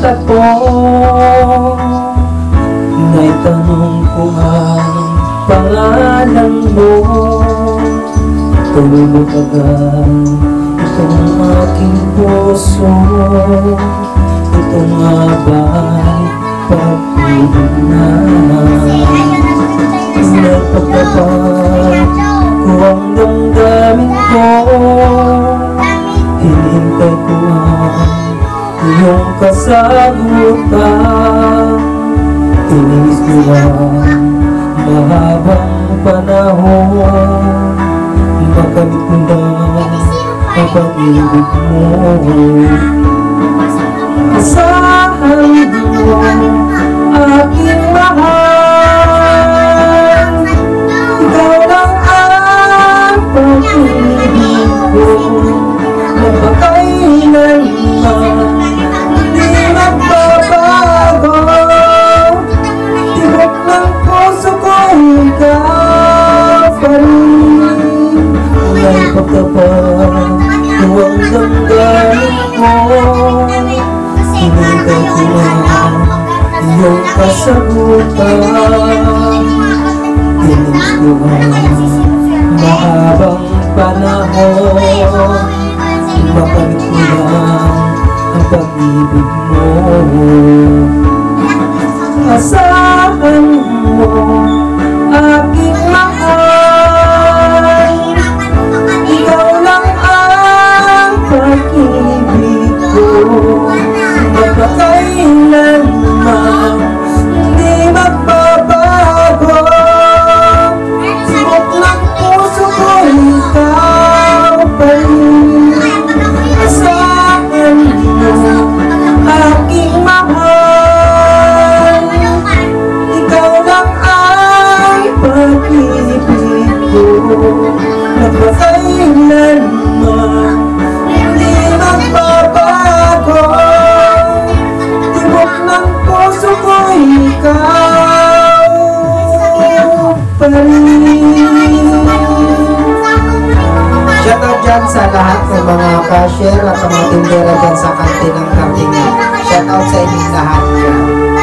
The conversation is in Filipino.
tagpo. Naitanong ko ang pangalan mo, tulog agad itong aking puso. Ito nga ba'y pag-ibig na? Nagpagdapat ko ang damdamin ko, hinintay ko ang iyong kasagutan. Tinis ko ang mahabang panahon, makamit ko lang ang pag-ibig mo. Asahan mo aking mahal, ikaw lang ang pag-ibig ko, na makailanman hindi magbabago. Tibok ng puso ko ikaw pa rin. May pagkapat ko ang damdamin mo, hinintay ko lang iyong kasagutan. Tinis ko ang mahabang panahon, makamit ko lang ang pag-ibig mo. Asahan mo aking mahal, ikaw lang ang pag-ibig ko, magpakailanman hindi magbabago. Sibok ng puso ko ikaw pa rin. Asahan mo aking mahal, ikaw lang ang pag-ibig ko, magpakailanman hindi magbabago. Tibok ng puso ko ikaw pa rin. Shoutout dyan sa lahat ng mga cashier at mga tindera dyan sa kantinang Cardinal. Shoutout sa inyong lahat dyan.